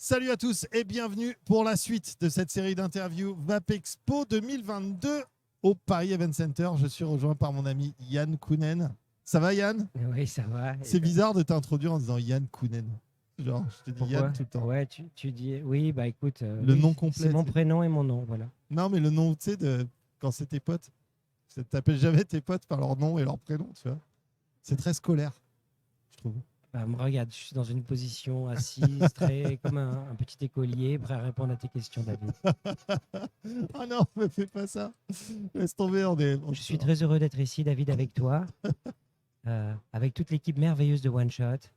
Salut à tous et bienvenue pour la suite de cette série d'interviews VAP Expo 2022 au Paris Event Center. Je suis rejoint par mon ami Yann Kounen. Ça va Yann? Oui, ça va. C'est bizarre de t'introduire en disant Yann Kounen. Genre, je te dis Yann Pourquoi? tout le temps. Ouais, tu dis. Oui, bah écoute, Le oui, nom c'est complet. mon prénom et mon nom, voilà. Non, mais le nom, tu sais, quand c'est tes potes. Tu t'appelles jamais tes potes par leur nom et leur prénom, tu vois. C'est très scolaire, je trouve. Bah, me regarde, je suis dans une position assise, très comme un petit écolier, prêt à répondre à tes questions, David. Ah non, me fais pas ça. Laisse tomber, Je suis très heureux d'être ici, David, avec toi, avec toute l'équipe merveilleuse de One Shot,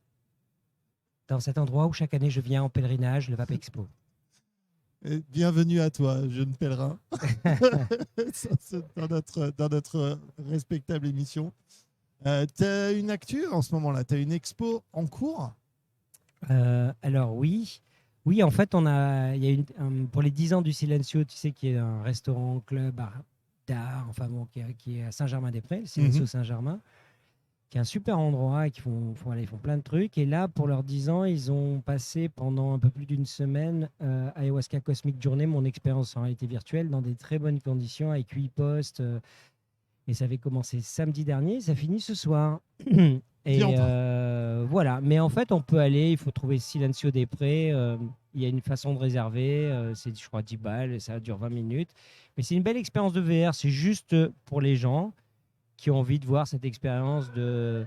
dans cet endroit où chaque année je viens en pèlerinage, le VAP Expo. Bienvenue à toi, jeune pèlerin, dans notre respectable émission. Tu as une actu en ce moment-là, tu as une expo en cours. Alors oui, oui, en fait, il y a pour les 10 ans du Silencio, tu sais, qui est un restaurant, club, bar d'art, enfin bon, qui est à Saint-Germain-des-Prés, le Silencio Saint-Germain, qui est un super endroit et ils font plein de trucs. Et là, pour leurs 10 ans, ils ont passé pendant un peu plus d'une semaine Ayahuasca Cosmic Journey, mon expérience en réalité virtuelle, dans des très bonnes conditions, avec 8 postes. Et ça avait commencé samedi dernier, ça finit ce soir. Et voilà. Mais en fait, on peut aller, il faut trouver Silencio des Prés. Il y a une façon de réserver. C'est, je crois, 10 balles. Et ça dure 20 minutes. Mais c'est une belle expérience de VR. C'est juste pour les gens qui ont envie de voir cette expérience que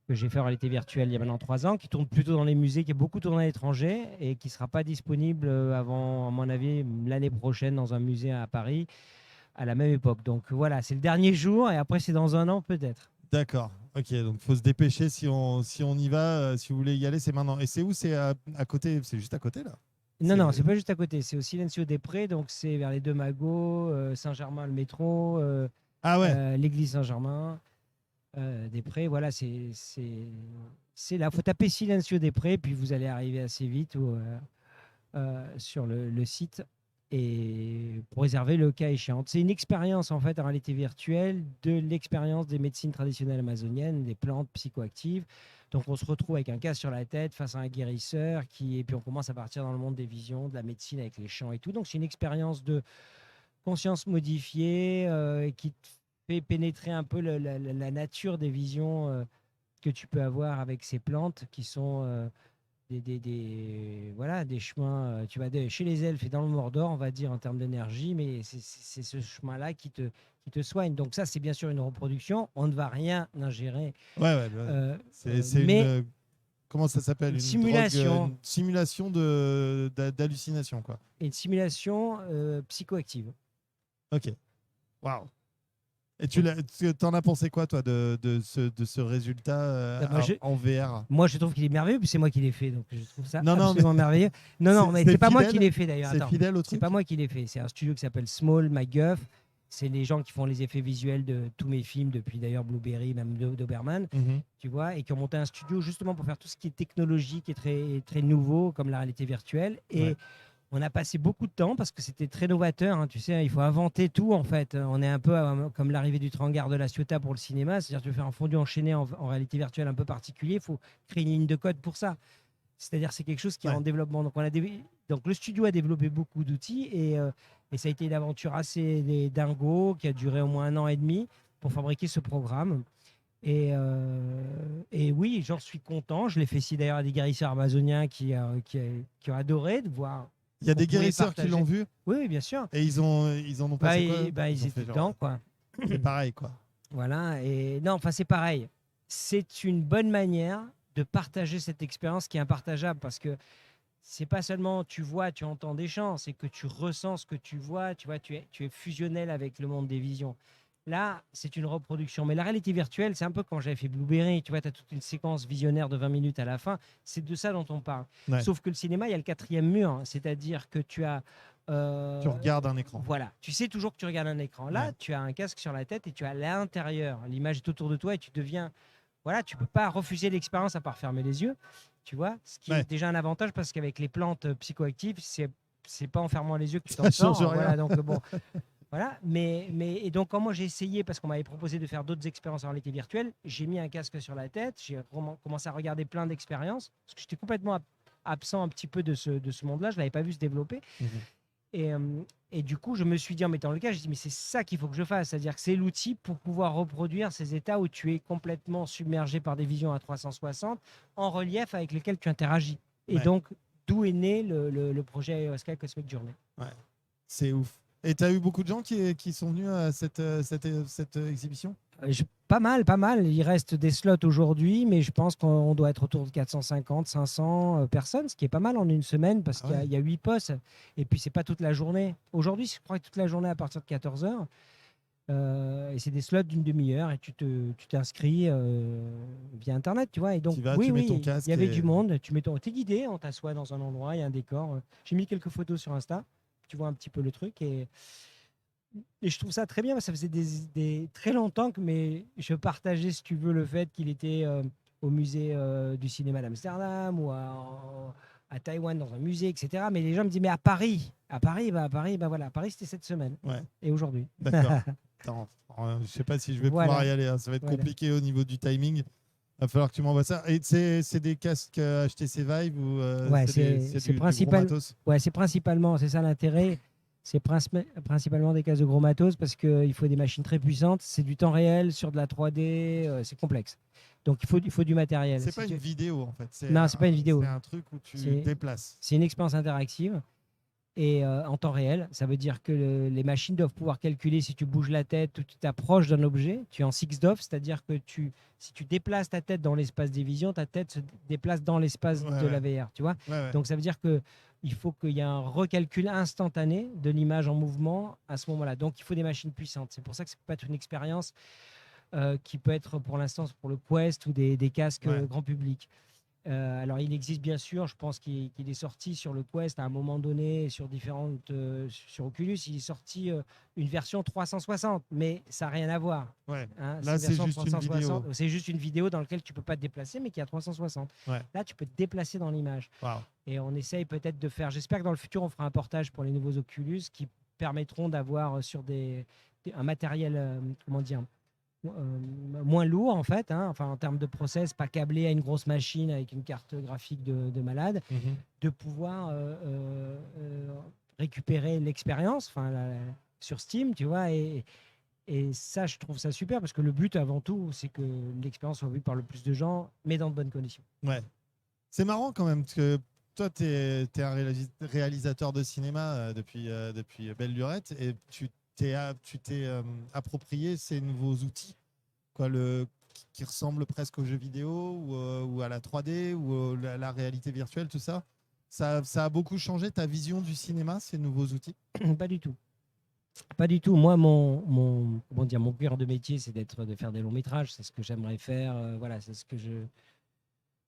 j'ai fait en réalité virtuelle il y a maintenant 3 ans, qui tourne plutôt dans les musées, qui est beaucoup tourné à l'étranger et qui ne sera pas disponible avant, à mon avis, l'année prochaine dans un musée à Paris à la même époque. Donc voilà, c'est le dernier jour et après c'est dans un an peut-être. D'accord, ok, donc il faut se dépêcher si on y va, si vous voulez y aller, c'est maintenant. Et c'est où? C'est à côté, c'est juste à côté là? Non, c'est pas juste à côté, c'est au Silencio des Prés, donc c'est vers les Deux Magots, Saint-Germain, le métro, Ah ouais, l'église Saint-Germain, des Prés, voilà, c'est là. Il faut taper Silencio des Prés, puis vous allez arriver assez vite sur le site et pour réserver le cas échéant. C'est une expérience en fait en réalité virtuelle de l'expérience des médecines traditionnelles amazoniennes, des plantes psychoactives. Donc on se retrouve avec un casque sur la tête face à un guérisseur et puis on commence à partir dans le monde des visions, de la médecine avec les chants et tout. Donc c'est une expérience de conscience modifiée qui te fait pénétrer un peu la nature des visions que tu peux avoir avec ces plantes qui sont voilà, des chemins. Tu vas chez les elfes et dans le Mordor, on va dire en termes d'énergie, mais c'est ce chemin-là qui te soigne. Donc ça, c'est bien sûr une reproduction. On ne va rien ingérer. ouais. C'est Mais une. Comment ça s'appelle? une Une drogue, simulation, une simulation d'hallucination, quoi. une simulation psychoactive. Ok, waouh. Et tu t'en as pensé quoi, toi, de ce résultat Moi, en VR? moi, je trouve qu'il est merveilleux, puis c'est moi qui l'ai fait, donc je trouve ça Non, non, mais absolument merveilleux. Non, mais c'est c'est pas moi qui fidèle. l'ai fait d'ailleurs. C'est Attends, fidèle au c'est truc. pas moi qui l'ai fait. C'est un studio qui s'appelle Small McGuff. C'est les gens qui font les effets visuels de tous mes films, depuis d'ailleurs Blueberry, même Doberman, Mhm. tu vois, et qui ont monté un studio justement pour faire tout ce qui est technologique et très, très nouveau, comme la réalité virtuelle. Et Ouais. on a passé beaucoup de temps parce que c'était très novateur. Hein, tu sais, il faut inventer tout en fait. On est un peu comme l'arrivée du Trangar de la Ciotat pour le cinéma. C'est-à-dire, tu veux faire un fondu enchaîné en réalité virtuelle un peu particulier. Il faut créer une ligne de code pour ça. C'est-à-dire, c'est quelque chose qui est en développement. Donc, le studio a développé beaucoup d'outils et ça a été une aventure assez dingo qui a duré au moins 1 an et demi pour fabriquer ce programme. Et oui, j'en suis content. Je l'ai fait ici d'ailleurs à des guérisseurs amazoniens qui ont adoré de voir. Il y a On des pouvait guérisseurs qui l'ont partager. vu Oui, bien sûr. et ils en ont pensé quoi? Ils Ont étaient fait dedans, genre, quoi. c'est pareil, quoi. Voilà. Et non, enfin, c'est pareil. C'est une bonne manière de partager cette expérience qui est impartageable parce que c'est pas seulement tu vois, tu entends des chants, c'est que tu ressens ce que tu vois, tu es fusionnel avec le monde des visions. Là, c'est une reproduction. Mais la réalité virtuelle, c'est un peu quand j'avais fait Blueberry, tu vois, tu as toute une séquence visionnaire de 20 minutes à la fin. C'est de ça dont on parle. Ouais. Sauf que le cinéma, il y a le quatrième mur, hein. C'est-à-dire que tu as. Tu regardes un écran. Voilà, tu sais toujours que tu regardes un écran. Là, Ouais. tu as un casque sur la tête et tu as l'intérieur. L'image est autour de toi et tu deviens. Voilà, tu peux pas refuser l'expérience à part fermer les yeux, tu vois. Ce qui est déjà un avantage parce qu'avec les plantes psychoactives, c'est pas en fermant les yeux que tu t'en Ça change sors. rien. Voilà, donc bon. Voilà, et donc quand moi j'ai essayé, parce qu'on m'avait proposé de faire d'autres expériences en réalité virtuelle, j'ai mis un casque sur la tête, j'ai commencé à regarder plein d'expériences, parce que j'étais complètement absent un petit peu de ce monde-là. Je ne l'avais pas vu se développer. Mhm. Et du coup, je me suis dit, en mettant le cas, je dis, mais c'est ça qu'il faut que je fasse. C'est-à-dire que c'est l'outil pour pouvoir reproduire ces états où tu es complètement submergé par des visions à 360 en relief avec lesquels tu interagis. Et Ouais. donc, d'où est né le projet Sky Cosmic Journey. Ouais. C'est ouf. Et tu as eu beaucoup de gens qui sont venus à cette exhibition? Pas mal, pas mal. Il reste des slots aujourd'hui, mais je pense qu'on doit être autour de 450, 500 personnes, ce qui est pas mal en une semaine parce qu'il y a 8 postes. Et puis, c'est pas toute la journée. Aujourd'hui, je crois que toute la journée à partir de 14h. Et c'est des slots d'une demi-heure et tu t'inscris via Internet, tu vois. Et donc, tu mets ton casque il y avait du monde. T'es guidé, on t'assoit dans un endroit, il y a un décor. J'ai mis quelques photos sur Insta. Tu vois un petit peu le truc et je trouve ça très bien. Ça faisait très longtemps mais je partageais, si tu veux, le fait qu'il était au musée du cinéma d'Amsterdam ou à Taïwan dans un musée, etc. Mais les gens me disaient, mais à Paris, voilà, à Paris, c'était cette semaine. Ouais. Et aujourd'hui. D'accord. Attends, je sais pas si je vais pouvoir y aller. Hein. Ça va être compliqué au niveau du timing. Il va falloir que tu m'envoies ça. Et c'est des casques HTC Vive ou c'est principalement du gros matos? Ouais, c'est principalement, c'est ça l'intérêt. C'est principalement des casques de gros matos parce qu'il faut des machines très puissantes. C'est du temps réel sur de la 3D. C'est complexe. Donc il faut du matériel. C'est pas une vidéo en fait. Non, c'est pas une vidéo. C'est un truc où tu déplaces. C'est une expérience interactive. Et en temps réel, ça veut dire que les machines doivent pouvoir calculer si tu bouges la tête ou tu t'approches d'un objet. Tu es en 6DoF, c'est-à-dire que si tu déplaces ta tête dans l'espace des visions, ta tête se déplace dans l'espace de la VR. Tu vois. Donc ça veut dire qu'il faut qu'il y ait un recalcul instantané de l'image en mouvement à ce moment-là. Donc il faut des machines puissantes. C'est pour ça que ça peut être une expérience qui peut être pour l'instant pour le Quest ou des casques grand public. Alors, il existe bien sûr, je pense qu'il est sorti sur le Quest à un moment donné, sur Oculus, il est sorti une version 360, mais ça n'a rien à voir. Ouais. Hein, Là, c'est juste une vidéo. C'est juste une vidéo dans laquelle tu ne peux pas te déplacer, mais qui a 360. Ouais. Là, tu peux te déplacer dans l'image. Wow. Et on essaye peut-être de faire, j'espère que dans le futur, on fera un portage pour les nouveaux Oculus qui permettront d'avoir sur un matériel, comment dire, moins lourd en fait, hein, enfin en termes de process, pas câblé à une grosse machine avec une carte graphique de malade, de pouvoir récupérer l'expérience, sur Steam, tu vois, et ça, je trouve ça super parce que le but avant tout, c'est que l'expérience soit vue par le plus de gens, mais dans de bonnes conditions. Ouais, c'est marrant quand même parce que toi, tu es un réalisateur de cinéma depuis belle lurette et tu t'es approprié ces nouveaux outils, quoi, qui ressemblent presque aux jeux vidéo ou à la 3D ou à la réalité virtuelle, tout ça. Ça a beaucoup changé ta vision du cinéma, ces nouveaux outils? Pas du tout. Pas du tout. Moi, mon cœur de métier, c'est de faire des longs métrages. C'est ce que j'aimerais faire. Voilà,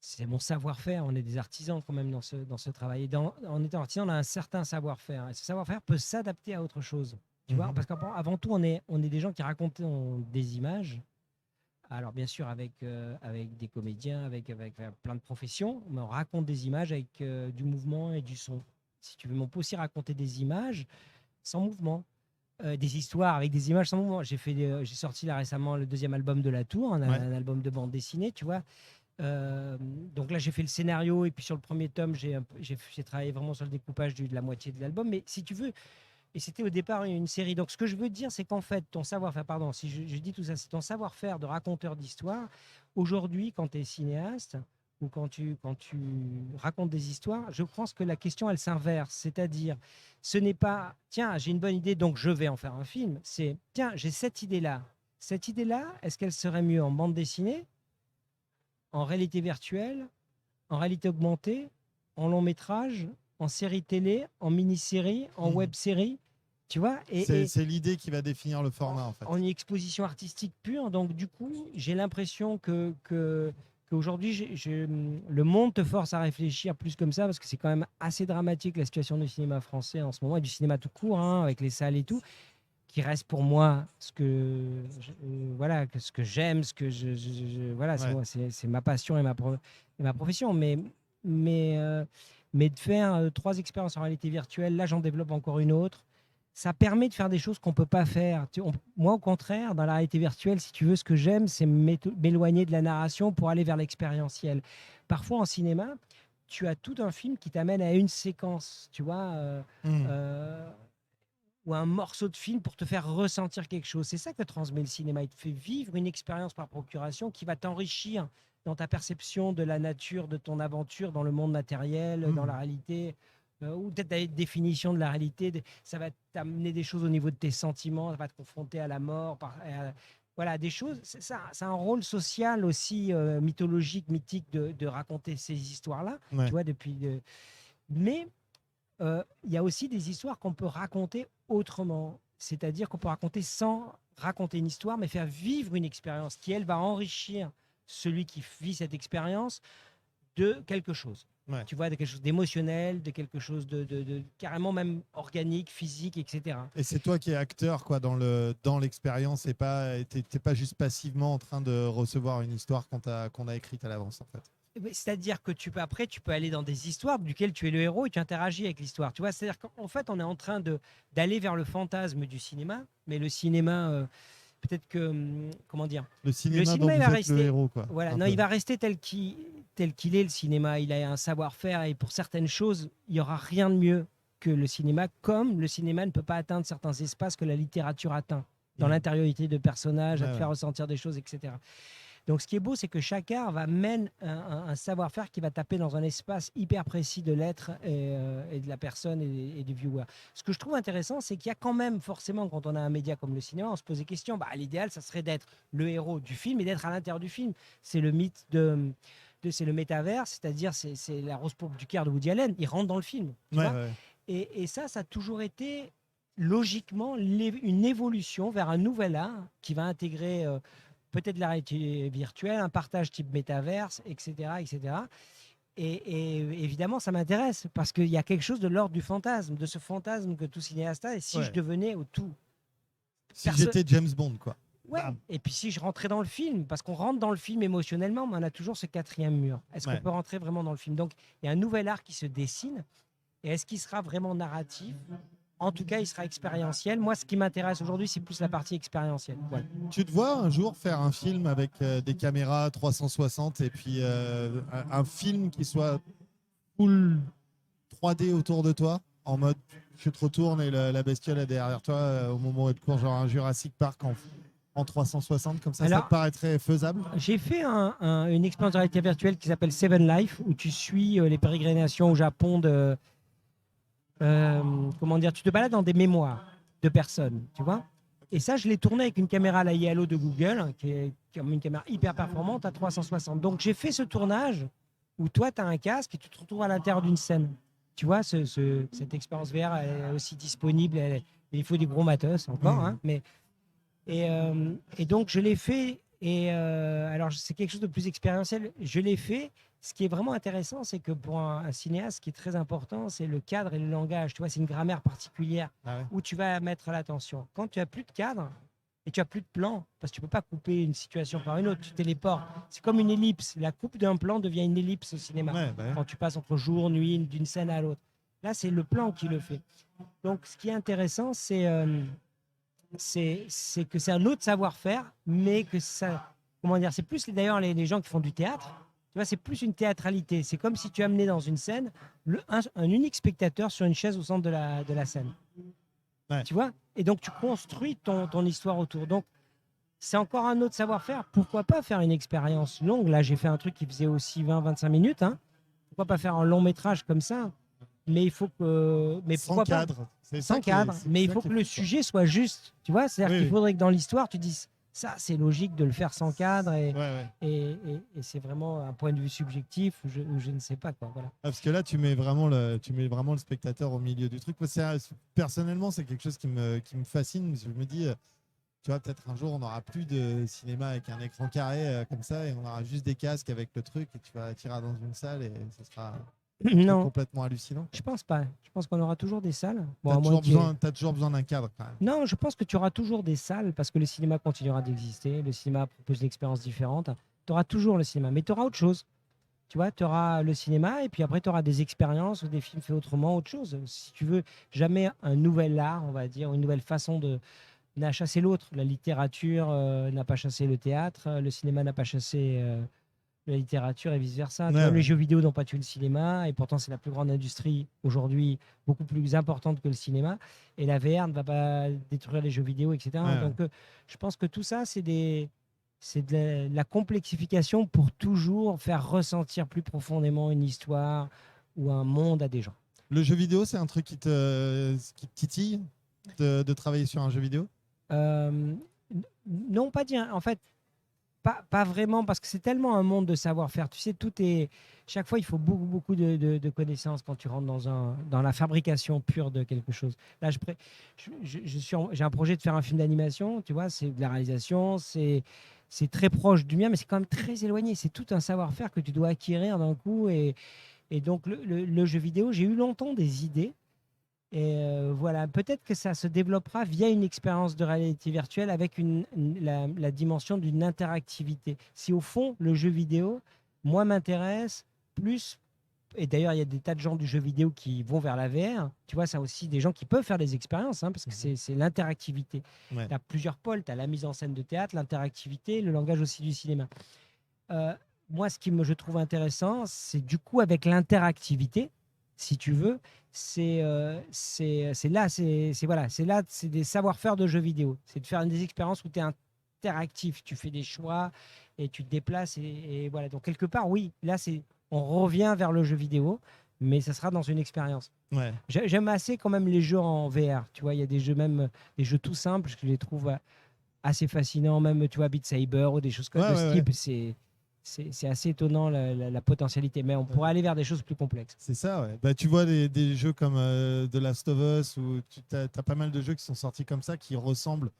c'est mon savoir-faire. On est des artisans quand même dans ce travail. Et en étant artisan, on a un certain savoir-faire. Et ce savoir-faire peut s'adapter à autre chose. Tu vois, parce qu'avant tout, on est des gens qui racontent des images. Alors bien sûr avec des comédiens, avec plein de professions, mais on raconte des images avec du mouvement et du son. Si tu veux, mais on peut aussi raconter des images sans mouvement, des histoires avec des images sans mouvement. J'ai sorti là récemment le 2e album de La Tour, un album de bande dessinée, tu vois. Donc là, j'ai fait le scénario et puis sur le premier tome, j'ai travaillé vraiment sur le découpage de la moitié de l'album. Mais si tu veux, et c'était au départ une série. Donc, ce que je veux dire, c'est qu'en fait, ton savoir-faire, pardon, si je dis tout ça, c'est ton savoir-faire de raconteur d'histoire. Aujourd'hui, quand tu es cinéaste ou quand tu racontes des histoires, je pense que la question, elle s'inverse. C'est-à-dire, ce n'est pas, tiens, j'ai une bonne idée, donc je vais en faire un film. C'est, tiens, j'ai cette idée-là. Cette idée-là, est-ce qu'elle serait mieux en bande dessinée, en réalité virtuelle, en réalité augmentée, en long métrage, en série télé, en mini-série, en web-série, tu vois. C'est l'idée qui va définir le format, en fait. En exposition artistique pure. Donc, du coup, j'ai l'impression qu'aujourd'hui, le monde te force à réfléchir plus comme ça, parce que c'est quand même assez dramatique la situation du cinéma français en ce moment, et du cinéma tout court, hein, avec les salles et tout, qui reste pour moi ce que j'aime, ce que voilà, c'est ma passion et ma profession. Mais de faire 3 expériences en réalité virtuelle, là j'en développe encore une autre, ça permet de faire des choses qu'on ne peut pas faire. Moi au contraire, dans la réalité virtuelle, si tu veux, ce que j'aime, c'est m'éloigner de la narration pour aller vers l'expérientiel. Parfois en cinéma, tu as tout un film qui t'amène à une séquence, tu vois, Mm. ou un morceau de film pour te faire ressentir quelque chose. C'est ça que transmet le cinéma. Il te fait vivre une expérience par procuration qui va t'enrichir dans ta perception de la nature, de ton aventure dans le monde matériel, dans la réalité, ou peut-être la définition de la réalité. Ça va t'amener des choses au niveau de tes sentiments, ça va te confronter à la mort, voilà, des choses. Ça a un rôle social aussi, mythologique, mythique, de raconter ces histoires-là, Ouais. tu vois, Mais il y a aussi des histoires qu'on peut raconter autrement. C'est-à-dire qu'on peut raconter sans raconter une histoire, mais faire vivre une expérience qui, elle, va enrichir celui qui vit cette expérience de quelque chose. Ouais. Tu vois, de quelque chose d'émotionnel, de quelque chose de carrément même organique, physique, etc. Et c'est toi qui es acteur quoi, dans l'expérience et t'es pas juste passivement en train de recevoir une histoire qu'on a écrite à l'avance en fait. C'est-à-dire que après, tu peux aller dans des histoires duquel tu es le héros et tu interagis avec l'histoire. Tu vois, c'est-à-dire qu'en fait, on est en train d'aller vers le fantasme du cinéma, mais le cinéma, peut-être que, comment dire, Le cinéma dont il vous va êtes rester, le héros quoi. voilà, Un non, peu. il va rester tel qu'il est le cinéma. Il a un savoir-faire et pour certaines choses, il y aura rien de mieux que le cinéma, comme le cinéma ne peut pas atteindre certains espaces que la littérature atteint dans l'intériorité de personnages, à te faire ressentir des choses, etc. Donc, ce qui est beau, c'est que chaque art va mène un savoir-faire qui va taper dans un espace hyper précis de l'être et de la personne et du viewer. Ce que je trouve intéressant, c'est qu'il y a quand même, forcément, quand on a un média comme le cinéma, on se pose des questions. L'idéal, ça serait d'être le héros du film et d'être à l'intérieur du film. C'est le mythe c'est le métavers, c'est-à-dire c'est la rose pourpre du cœur de Woody Allen. Il rentre dans le film. Tu vois. Et ça a toujours été logiquement une évolution vers un nouvel art qui va intégrer peut-être la réalité virtuelle, un partage type métaverse, etc. etc. Et évidemment, ça m'intéresse parce qu'il y a quelque chose de l'ordre du fantasme, de ce fantasme que tout cinéaste a. Et si je devenais au tout. Si j'étais James Bond, quoi. Ouais. Et puis si je rentrais dans le film, parce qu'on rentre dans le film émotionnellement, mais on a toujours ce quatrième mur. Est-ce qu'on peut rentrer vraiment dans le film? Donc, il y a un nouvel art qui se dessine. Et est-ce qu'il sera vraiment narratif? En tout cas, il sera expérientiel. Moi, ce qui m'intéresse aujourd'hui, c'est plus la partie expérientielle. Ouais. Tu te vois un jour faire un film avec des caméras 360 et puis un film qui soit full 3D autour de toi, en mode tu te retournes et la bestiole est derrière toi au moment où elle court, genre un Jurassic Park en 360, comme ça, alors, ça te paraîtrait faisable? J'ai fait une expérience de réalité virtuelle qui s'appelle Seven Life, où tu suis les pérégrinations au Japon comment dire, tu te balades dans des mémoires de personnes, tu vois. Et ça, je l'ai tourné avec une caméra à la ILO de Google, qui est comme une caméra hyper performante à 360. Donc, j'ai fait ce tournage où toi, tu as un casque et tu te retrouves à l'intérieur d'une scène. Tu vois, cette expérience VR, elle est aussi disponible. Il faut des gros matos encore, hein, mais et donc, je l'ai fait. Et alors, c'est quelque chose de plus expérientiel. Je l'ai fait. Ce qui est vraiment intéressant, c'est que pour un cinéaste, ce qui est très important, c'est le cadre et le langage. Tu vois, c'est une grammaire particulière où tu vas mettre l'attention. Quand tu as plus de cadre et tu as plus de plan, parce que tu peux pas couper une situation par une autre, tu téléportes. C'est comme une ellipse. La coupe d'un plan devient une ellipse au cinéma. Quand tu passes entre jour, nuit, d'une scène à l'autre. Là, c'est le plan qui le fait. Donc, ce qui est intéressant, c'est que c'est un autre savoir-faire, mais que ça, comment dire, c'est plus d'ailleurs les gens qui font du théâtre, tu vois, c'est plus une théâtralité. C'est comme si tu amenais dans une scène un unique spectateur sur une chaise au centre de la scène. Ouais. Tu vois? Et donc tu construis ton histoire autour. Donc c'est encore un autre savoir-faire. Pourquoi pas faire une expérience longue? Là, j'ai fait un truc qui faisait aussi 20-25 minutes. Hein. Pourquoi pas faire un long métrage comme ça? Mais il faut que. Mais sans cadre. Sans cadre. Mais il faut que le sujet soit juste. Tu vois, c'est-à-dire qu'il faudrait que dans l'histoire, tu dises ça, c'est logique de le faire sans cadre. Et c'est vraiment un point de vue subjectif où je ne sais pas. Quoi, voilà. Parce que là, tu mets vraiment le spectateur au milieu du truc. Personnellement, c'est quelque chose qui me fascine. Je me dis, tu vois, peut-être un jour, on n'aura plus de cinéma avec un écran carré comme ça et on aura juste des casques avec le truc et tu iras dans une salle et ce sera. Non, complètement hallucinant. Je pense pas. Je pense qu'on aura toujours des salles. Bon, t'as toujours besoin d'un cadre quand même. Non, je pense que tu auras toujours des salles parce que le cinéma continuera d'exister. Le cinéma propose une expérience différente. Tu auras toujours le cinéma, mais tu auras autre chose. Tu vois, tu auras le cinéma et puis après, tu auras des expériences ou des films faits autrement, autre chose. Si tu veux, jamais un nouvel art, on va dire, une nouvelle façon n'a chassé l'autre. La littérature n'a pas chassé le théâtre, le cinéma n'a pas chassé la littérature et vice-versa. Ouais, Tu vois, ouais. les jeux vidéo n'ont pas tué le cinéma, et pourtant c'est la plus grande industrie aujourd'hui, beaucoup plus importante que le cinéma. Et la VR ne va pas détruire les jeux vidéo, etc. Ouais, ouais. Donc je pense que tout ça, c'est de la complexification pour toujours faire ressentir plus profondément une histoire ou un monde à des gens. Le jeu vidéo, c'est un truc qui te titille de travailler sur un jeu vidéo? Euh, non, pas dire. En fait, pas vraiment, parce que c'est tellement un monde de savoir-faire. Tu sais, tout est. Chaque fois, il faut beaucoup, beaucoup de connaissances quand tu rentres dans la fabrication pure de quelque chose. Là, j'ai un projet de faire un film d'animation, tu vois, c'est de la réalisation, c'est très proche du mien, mais c'est quand même très éloigné. C'est tout un savoir-faire que tu dois acquérir d'un coup. Et donc, le jeu vidéo, j'ai eu longtemps des idées. Et voilà, peut-être que ça se développera via une expérience de réalité virtuelle avec la dimension d'une interactivité. Si au fond, le jeu vidéo, moi, m'intéresse plus, et d'ailleurs, il y a des tas de gens du jeu vidéo qui vont vers la VR, tu vois, ça aussi, des gens qui peuvent faire des expériences, hein, parce que c'est l'interactivité. Ouais. Tu as plusieurs pôles, tu as la mise en scène de théâtre, l'interactivité, le langage aussi du cinéma. Euh, Moi, ce je trouve intéressant, c'est du coup avec l'interactivité, si tu veux, c'est là, voilà, c'est là, c'est des savoir-faire de jeux vidéo. C'est de faire des expériences où tu es interactif, tu fais des choix et tu te déplaces et voilà. Donc quelque part, oui, là, on revient vers le jeu vidéo, mais ça sera dans une expérience. Ouais. J'aime assez quand même les jeux en VR. Tu vois, il y a des jeux même des jeux tout simples que je les trouve assez fascinants, même tu vois Beat Saber ou des choses comme Ouais, de ouais, ce ouais. type. C'est assez étonnant la potentialité, mais on pourrait aller vers des choses plus complexes. C'est ça, ouais. Bah, tu vois des jeux comme The Last of Us, où tu as pas mal de jeux qui sont sortis comme ça, qui ressemblent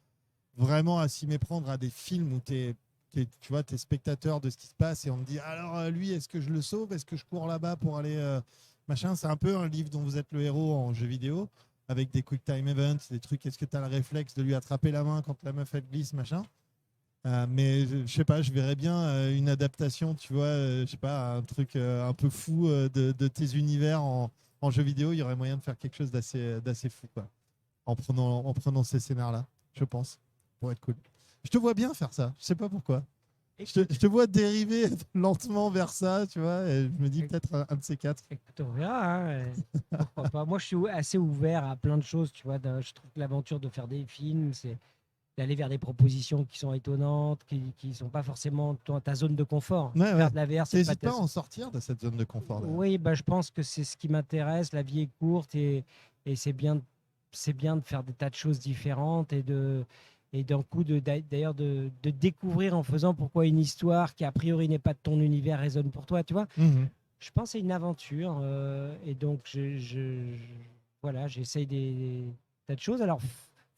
vraiment à s'y méprendre à des films où tu vois, t'es spectateur de ce qui se passe et on te dit alors lui, est-ce que je le sauve? Est-ce que je cours là-bas pour aller machin? C'est un peu un livre dont vous êtes le héros en jeu vidéo, avec des quick time events, des trucs. Est-ce que tu as le réflexe de lui attraper la main quand la meuf elle glisse, machin? Mais je sais pas, je verrais bien une adaptation, tu vois, je sais pas, un truc un peu fou de tes univers en jeu vidéo. Il y aurait moyen de faire quelque chose d'assez fou, quoi, en prenant ces scénars-là, je pense, pour être cool. Je te vois bien faire ça, je sais pas pourquoi. Je te vois dériver lentement vers ça, tu vois, et je me dis peut-être un de ces quatre. Écoute, on verra, hein, pourquoi pas. Moi, je suis assez ouvert à plein de choses, tu vois. Je trouve que l'aventure de faire des films, c'est d'aller vers des propositions qui sont étonnantes, qui ne sont pas forcément ta zone de confort. Ouais, ouais. Faire de la VR, c'est pas T'hésites pas à en sortir de cette zone de confort, d'ailleurs. Oui, bah, je pense que c'est ce qui m'intéresse. La vie est courte et c'est bien de faire des tas de choses différentes et d'un coup d'ailleurs de découvrir en faisant pourquoi une histoire qui a priori n'est pas de ton univers résonne pour toi, tu vois. Mhm. Je pense que c'est une aventure et donc voilà, j'essaye des tas de choses. Alors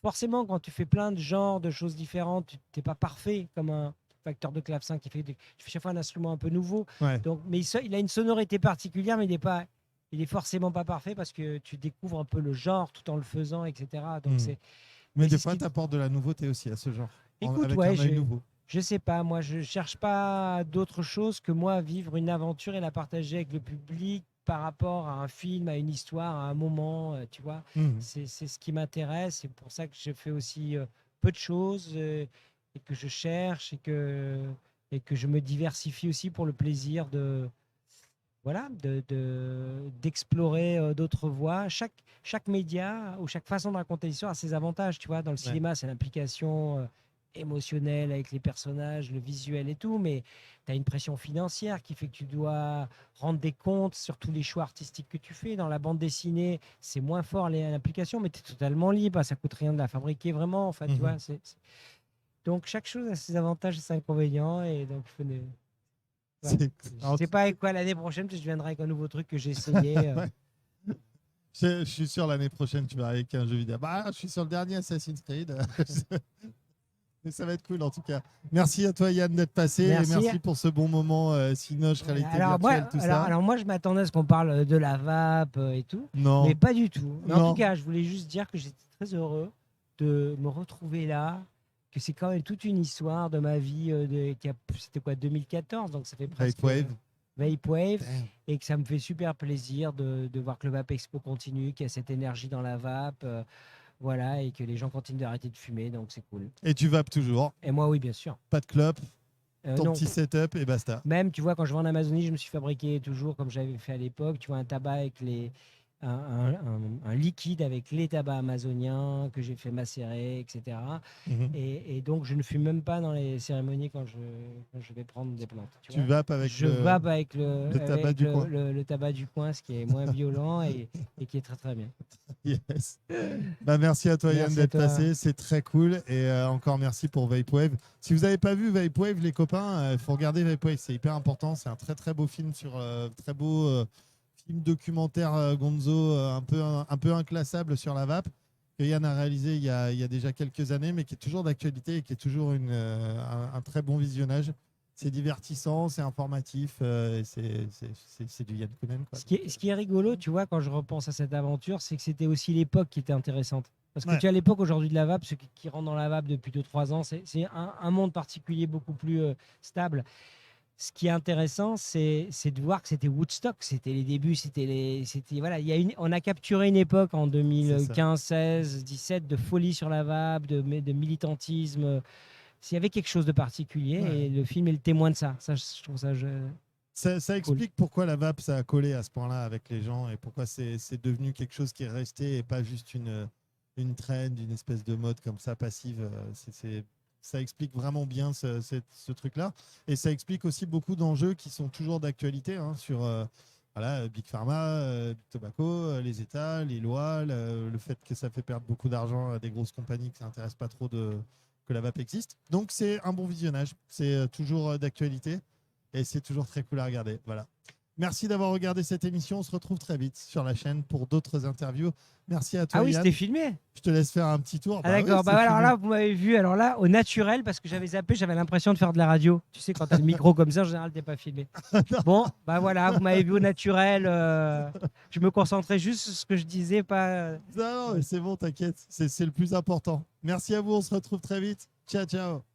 forcément, quand tu fais plein de genres, de choses différentes, tu n'es pas parfait comme un facteur de clavecin qui fait, tu fais chaque fois un instrument un peu nouveau. Ouais. Donc, mais il a une sonorité particulière, mais il est forcément pas parfait parce que tu découvres un peu le genre tout en le faisant, etc. Donc Mhm. Mais mais des c'est ce fois, qui. tu apportes de la nouveauté aussi à ce genre, Écoute, avec ouais, un œil nouveau. je sais pas, moi je cherche pas d'autre chose que moi vivre une aventure et la partager avec le public par rapport à un film, à une histoire, à un moment, tu vois. Mhm. C'est ce qui m'intéresse, c'est pour ça que je fais aussi peu de choses et que je cherche et que je me diversifie aussi pour le plaisir de voilà d'explorer d'autres voies. Chaque média ou chaque façon de raconter l'histoire a ses avantages, tu vois. Dans le Ouais. cinéma, c'est l'implication émotionnelle avec les personnages, le visuel et tout, mais tu as une pression financière qui fait que tu dois rendre des comptes sur tous les choix artistiques que tu fais. Dans la bande dessinée, c'est moins fort l'implication, mais tu es totalement libre, ça coûte rien de la fabriquer vraiment. Enfin, tu vois, donc chaque chose a ses avantages et ses inconvénients, et donc voilà. Je ne sais pas avec quoi l'année prochaine, parce que je viendrai avec un nouveau truc que j'ai essayé. Ouais. Je suis sûr l'année prochaine, tu vas avec un jeu vidéo. Bah, je suis sur le dernier Assassin's Creed. Mais ça va être cool en tout cas. Merci à toi Yann d'être passé et merci pour ce bon moment Cinoche, réalité virtuelle, tout ça. Alors moi, je m'attendais à ce qu'on parle de la vape et tout, Non. mais pas du tout. Mais en Non. tout cas, je voulais juste dire que j'étais très heureux de me retrouver là, que c'est quand même toute une histoire de ma vie. C'était quoi, 2014, donc ça fait presque... Vapewave, et que ça me fait super plaisir de voir que le Vape Expo continue, qu'il y a cette énergie dans la vape, voilà, et que les gens continuent d'arrêter de fumer, donc c'est cool. Et tu vapes toujours? Et moi, oui, bien sûr. Pas de clope? ton Non. petit setup et basta. Même, tu vois, quand je vais en Amazonie, je me suis fabriqué toujours, comme j'avais fait à l'époque, tu vois, un liquide avec les tabacs amazoniens que j'ai fait macérer, etc. Mhm. Et donc, je ne fume même pas dans les cérémonies quand je vais prendre des plantes. Tu Tu vois. vapes avec Je vape le tabac du coin. le tabac du coin, ce qui est moins violent et qui est très très bien. Yes. Bah, merci à toi Yann Merci à d'être toi. passé, c'est très cool et encore merci pour Vapewave. Si vous n'avez pas vu Vapewave les copains, il faut regarder Vapewave, c'est hyper important, c'est un très très beau film sur très beau film documentaire Gonzo un peu inclassable sur la vape que Yann a réalisé il y a déjà quelques années mais qui est toujours d'actualité et qui est toujours un très bon visionnage. C'est divertissant, c'est informatif, et c'est du Yann Kounen, quoi. Ce qui est rigolo, tu vois, quand je repense à cette aventure, c'est que c'était aussi l'époque qui était intéressante. Parce que Ouais. tu as l'époque aujourd'hui de la vape, ceux qui rentrent dans la vape depuis 2-3 ans, c'est un monde particulier beaucoup plus stable. Ce qui est intéressant, c'est de voir que c'était Woodstock, c'était les débuts, voilà, on a capturé une époque en 2015, 16, 17 de folie sur la vape, de militantisme. S'il y avait quelque chose de particulier, Ouais. et le film est le témoin de ça. Ça, je trouve ça Ça explique pourquoi la vape ça a collé à ce point-là avec les gens et pourquoi c'est devenu quelque chose qui est resté et pas juste une trend, une espèce de mode comme ça passive. Ça explique vraiment bien ce truc-là. Et ça explique aussi beaucoup d'enjeux qui sont toujours d'actualité sur voilà, Big Pharma, Big Tobacco, les États, les lois, le fait que ça fait perdre beaucoup d'argent à des grosses compagnies qui ne s'intéressent pas trop que la vape existe. Donc c'est un bon visionnage. C'est toujours d'actualité. Et c'est toujours très cool à regarder. Voilà. Merci d'avoir regardé cette émission. On se retrouve très vite sur la chaîne pour d'autres interviews. Merci à toi, Ah oui, Yann. c'était filmé. Je te laisse faire un petit tour. Ah d'accord, oui, c'est alors filmé. là, vous m'avez vu, alors là, au naturel, parce que j'avais zappé, j'avais l'impression de faire de la radio. Tu sais, quand tu as le micro comme ça, en général, t'es pas filmé. Bon, bah voilà, vous m'avez vu au naturel. Je me concentrais juste sur ce que je disais, pas. Non, mais c'est bon, t'inquiète. C'est le plus important. Merci à vous. On se retrouve très vite. Ciao, ciao.